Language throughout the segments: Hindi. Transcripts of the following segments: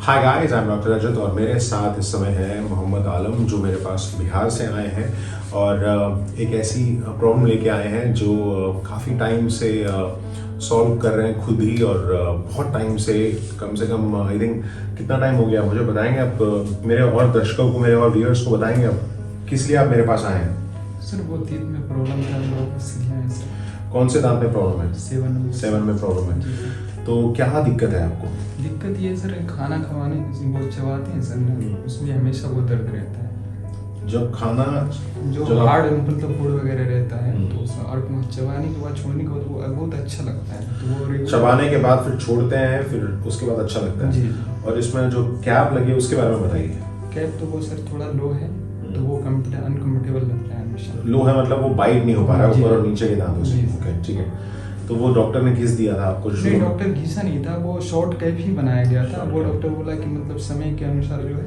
Hi guys, I am doctor Rajat और मेरे साथ इस समय है मोहम्मद आलम जो मेरे पास बिहार से आए हैं और एक ऐसी प्रॉब्लम लेके आए हैं जो काफ़ी टाइम से सॉल्व कर रहे हैं खुद ही और बहुत टाइम से कम आई थिंक कितना टाइम हो गया मुझे बताएंगे आप मेरे और दर्शकों को, मेरे और व्यूअर्स को बताएंगे आप किस लिए आप मेरे पास आए हैं। सर वो तीत में प्रॉब्लम था लोग इसलिए आए सर। कौन से दांत में प्रॉब्लम है? सेवन में प्रॉब्लम है। जी। तो क्या दिक्कत है आपको? दिक्कत ये सर खाना खवाने वो चबाते हैं सर ना, उसमें हमेशा वो दर्द रहता है। जब खाना जो हार्ड मतलब फूड वगैरह रहता है तो उसमें और चबाने के बाद छोड़ने के बाद वो बहुत अच्छा लगता है। तो वो चबाने के बाद फिर छोड़ते हैं, फिर उसके बाद अच्छा लगता है जी। और इसमें जो कैप लगी है उसके बारे में बताइए। कैप तो वो सर थोड़ा लो है तो वो अनकम्फर्टेबल लगता है हमेशा। लो है मतलब वो बाइट नहीं हो पा रहा है ऊपर और नीचे के दांतों से। जी। ओके ठीक है। तो वो डॉक्टर ने घिस दिया था आपको? नहीं, डॉक्टर घिसा नहीं था, वो शॉर्ट कैप ही बनाया गया था। वो डॉक्टर बोला कि मतलब समय के अनुसार जो है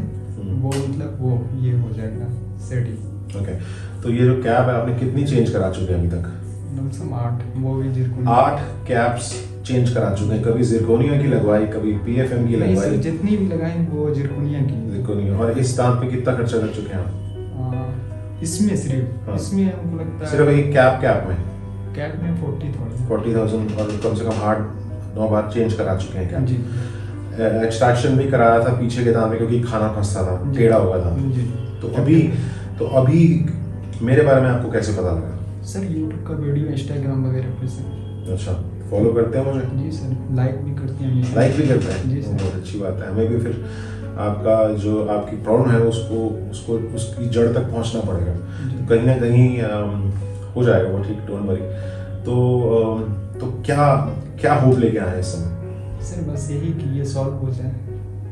वो मतलब वो ये हो जाएगा सेटिंग। ओके। तो ये जो कैप है आपने कितनी चेंज करा चुके हैं अभी तक? लमसम 8, वो भी जिरकोनिया। 8 कैप्स चेंज करा चुके हैं। कभी जिरकोनिया की लगवाई, कभी पीएफएम की लगवाई? जितनी भी लगाई वो जिरकोनिया की। जिरकोनिया। और इस दांत पे कितना खर्चा कर चुके हैं आप? इसमें सिर्फ इसमें हमको लगता है सिर्फ एक कैप में कैप में 40,000 और कम से कम 8-9 बार चेंज करा चुके हैं कैप। जी। एक्सट्रैक्शन भी कराया था पीछे के दांत में क्योंकि खाना फंसता था, टेढ़ा हुआ था। जी। तो अभी मेरे बारे में आपको कैसे पता लगा? सर यूट्यूब का वीडियो, इंस्टाग्राम वगैरह पे सर। अच्छा, फॉलो करते हैं मुझे? जी सर, लाइक भी करते हैं। लाइक भी करते हैं? जी सर। बहुत अच्छी बात है। हमें भी फिर आपका जो आपकी प्रॉब्लम है उसको उसकी जड़ तक पहुंचना पड़ेगा। तो कहीं ना कहीं हो जाएगा वो ठीक, डोंट वरी। तो क्या होप लेके आए इस समय? सर बस यही कि ये सॉल्व हो जाए।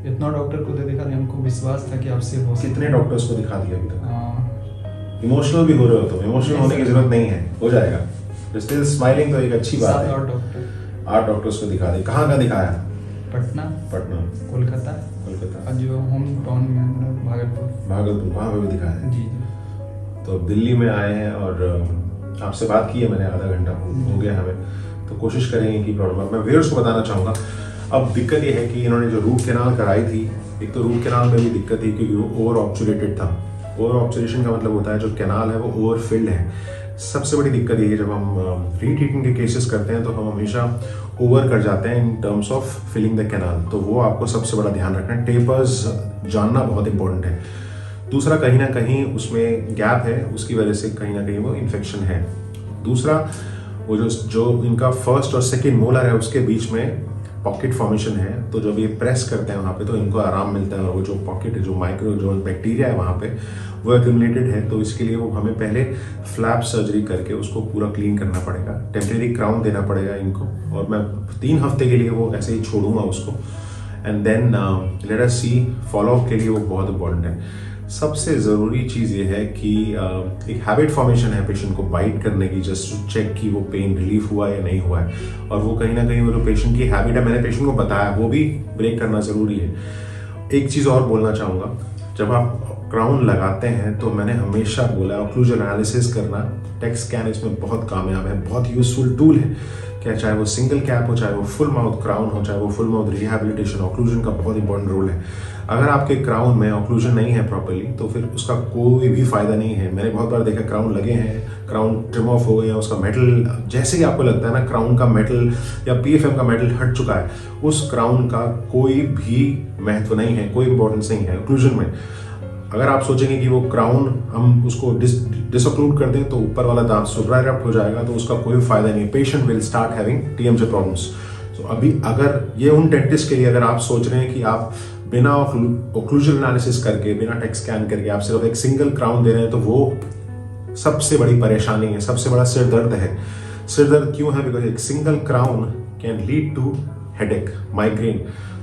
इतना डॉक्टर को तो दिखा, हमको विश्वास था कि आपसे हो। कितने डॉक्टर्स को दिखा दिया अभी तक? इमोशनल भी हो रहे हो तो इमोशनल होने की जरूरत नहीं है, हो जाएगा। स्टिल स्माइलिंग तो एक अच्छी बात है। 8 डॉक्टर्स को दिखा दिए। कहाँ का दिखाया? पटना, कोलकाता और जो होम टाउन में भागलपुर, वहाँ पे भी दिखाया। जी। तो दिल्ली में आए हैं और आपसे बात की है मैंने, आधा घंटा हो गया हमें। तो कोशिश करेंगे कि प्रॉब्लम मैं व्यूअर्स को बताना चाहूँगा। अब दिक्कत ये है कि इन्होंने जो रूट कैनाल कराई थी, एक तो रूट कैनाल में भी दिक्कत थी क्योंकि वो ओवर ऑब्चुरेटेड था। ओवर ऑब्चुरेशन का मतलब होता है जो कैनाल है वो ओवर फिल्ड है। सबसे बड़ी दिक्कत ये है जब हम रीट्रीटमेंट के केसेस करते हैं तो हम हमेशा ओवर कर जाते हैं in terms of filling the canal. तो वो आपको सबसे बड़ा ध्यान रखना है। टेपर्स जानना बहुत इंपॉर्टेंट है। दूसरा, कहीं ना कहीं उसमें गैप है, उसकी वजह से कहीं ना कहीं वो इन्फेक्शन है। दूसरा, वो जो इनका फर्स्ट और सेकेंड मोलर है उसके बीच में पॉकेट फॉर्मेशन है। तो जब ये प्रेस करते हैं वहाँ पे तो इनको आराम मिलता है और वो जो पॉकेट है, जो बैक्टीरिया है वहाँ पे वो एक्यूमुलेटेड है। तो इसके लिए वो हमें पहले फ्लैप सर्जरी करके उसको पूरा क्लीन करना पड़ेगा। टेम्परेरी क्राउन देना पड़ेगा इनको और मैं 3 हफ्ते के लिए वो ऐसे ही छोड़ूंगा उसको। And then let us see, follow up के लिए वो बहुत इंपॉर्टेंट है। सबसे ज़रूरी चीज़ ये है कि एक हैबिट फॉर्मेशन है पेशेंट को बाइट करने की, जस्ट टू चेक कि वो पेन रिलीफ हुआ या नहीं हुआ है। और वो कहीं ना कहीं वो जो पेशेंट की हैबिट है, मैंने पेशेंट को बताया, वो भी ब्रेक करना ज़रूरी है। एक चीज़ और बोलना चाहूँगा, जब आप क्राउन लगाते हैं तो मैंने हमेशा बोला ऑक्लूजन एनालिसिस करना। टेक स्कैन इसमें बहुत कामयाब है, बहुत यूजफुल टूल है। क्या चाहे वो सिंगल कैप हो, चाहे वो फुल माउथ क्राउन हो, चाहे वो फुल माउथ रिहैबिलिटेशन, ऑक्लूजन का बहुत इंपॉर्टेंट रोल है। अगर आपके क्राउन में ऑक्लूजन नहीं है प्रॉपर्ली तो फिर उसका कोई भी फायदा नहीं है। मैंने बहुत बार देखा क्राउन लगे हैं, क्राउन ट्रिम ऑफ हो गया, उसका मेटल जैसे ही आपको लगता है ना क्राउन का मेटल या पीएफएम का मेटल हट चुका है, उस क्राउन का कोई भी महत्व नहीं है, कोई इंपॉर्टेंस नहीं है ऑक्लूजन में। अगर आप सोचेंगे कि वो क्राउन हम उसको डिसऑक्लूड कर दें तो ऊपर वाला दांत सुपराइरप्ट हो जाएगा, तो उसका कोई फायदा नहीं है। Patient will start having TMJ problems. तो अभी अगर ये उन डेंटिस्ट के लिए अगर आप सोच रहे हैं कि आप बिना ऑक्लूजन एनालिसिस करके, बिना टेक स्कैन करके आप सिर्फ एक सिंगल क्राउन दे रहे हैं, तो वो सबसे बड़ी परेशानी है, सबसे बड़ा सिर दर्द है। सिर दर्द क्यों है? बिकॉज एक single crown can lead to headache, migraine.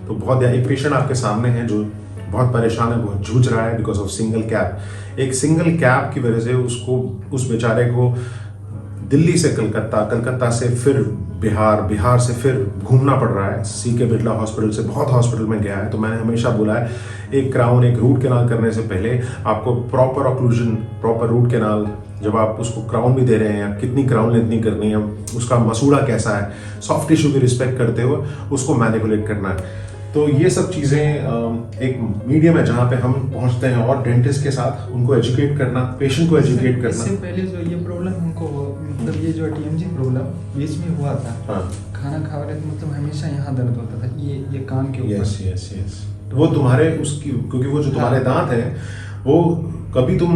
तो बहुत एक पेशेंट आपके सामने है जो बहुत परेशान है, बहुत जूझ रहा है बिकॉज ऑफ सिंगल कैप। एक सिंगल कैप की वजह से उस बेचारे को दिल्ली से कलकत्ता, कलकत्ता से फिर बिहार, बिहार से फिर घूमना पड़ रहा है। सीके बिरला हॉस्पिटल से बहुत हॉस्पिटल में गया है। तो मैंने हमेशा बोला है एक क्राउन, एक रूट कैनाल करने से पहले आपको proper occlusion, proper root canal, जब आप उसको क्राउन भी दे रहे हैं, कितनी क्राउन लेंथनी करनी है, उसका मसूड़ा कैसा है, सॉफ्ट टिश्यू की रिस्पेक्ट करते हुए उसको मैनिपुलेट करना है। तो ये सब चीज़ें एक मीडियम है जहाँ पे हम पहुँचते हैं और डेंटिस्ट के साथ उनको एजुकेट करना, पेशेंट को एजुकेट इससे करना। पहले जो ये प्रॉब्लम हमको मतलब ये जो TMJ प्रॉब्लम बीच में हुआ था, हाँ, खाना खा रहे थे मतलब हमेशा यहाँ दर्द होता था, ये कान के ऊपर। Yes yes yes. वो तुम्हारे उसकी, क्योंकि वो जो तुम्हारे दांत हैं वो कभी तुम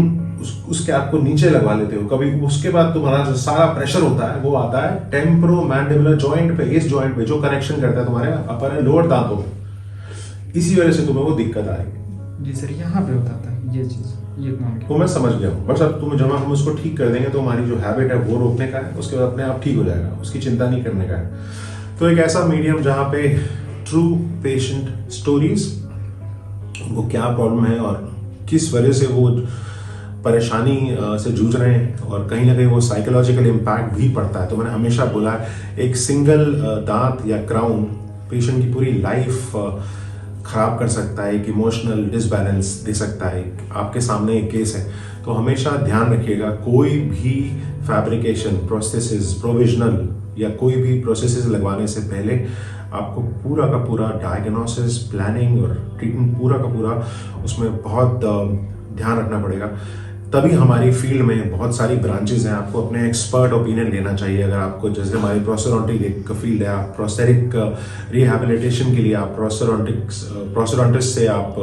उसके आपको नीचे लगवा लेते हो, कभी उसके बाद तुम्हारा जो सारा प्रेशर होता है वो आता है टेम्पोरो मैंडिबुलर जॉइंट पे, इस जॉइंट पे जो कनेक्शन करता है तुम्हारे अपर एंड लोअर दांतों में। इसी वजह से तुम्हें वो दिक्कत आ रही है। जी सर, यहाँ पे होता था ये चीज़, ये काम तो मैं समझ गया हूँ। बस अब तुम जब हम उसको ठीक कर देंगे तो हमारी जो हैबिट है वो रोकने का है, उसके बाद अपने आप ठीक हो जाएगा, उसकी चिंता नहीं करने का है। तो एक ऐसा मीडियम जहाँ पे ट्रू पेशेंट स्टोरीज, उनको क्या प्रॉब्लम है और किस वजह से वो परेशानी से जूझ रहे हैं, और कहीं ना कहीं वो साइकोलॉजिकल इम्पैक्ट भी पड़ता है। तो मैंने हमेशा बोला है एक सिंगल दांत या क्राउन पेशेंट की पूरी लाइफ खराब कर सकता है, एक इमोशनल डिसबैलेंस दे सकता है। आपके सामने एक केस है, तो हमेशा ध्यान रखिएगा कोई भी फैब्रिकेशन, प्रोस्थेसिस, प्रोविजनल या कोई भी प्रोसेसेस लगवाने से पहले आपको पूरा का पूरा डायग्नोसिस, प्लानिंग और ट्रीटमेंट पूरा का पूरा उसमें बहुत ध्यान रखना पड़ेगा। तभी हमारी फील्ड में बहुत सारी ब्रांचेस हैं, आपको अपने एक्सपर्ट ओपिनियन लेना चाहिए। अगर आपको, जैसे हमारी प्रोस्टोडोंटिक फील्ड है, आप प्रोस्थेटिक रिहैबिलिटेशन के लिए आप प्रोस्टोडोंटिस्ट से आप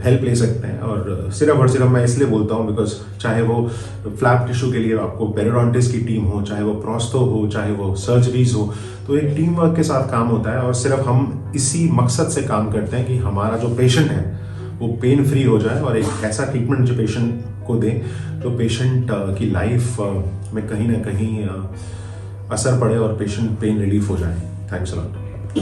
हेल्प ले सकते हैं। और सिर्फ मैं इसलिए बोलता हूँ बिकॉज चाहे वो फ्लैप टिश्यू के लिए आपको पेरिडोंटिस्ट की टीम हो, चाहे वो प्रोस्थो हो, चाहे वो सर्जरीज हो, तो एक टीम वर्क के साथ काम होता है। और सिर्फ हम इसी मकसद से काम करते हैं कि हमारा जो पेशेंट है वो पेन फ्री हो जाए और एक ऐसा ट्रीटमेंट जो पेशेंट को दें जो पेशेंट की लाइफ में कहीं ना कहीं असर पड़े और पेशेंट पेन रिलीफ हो जाए। Thanks a lot.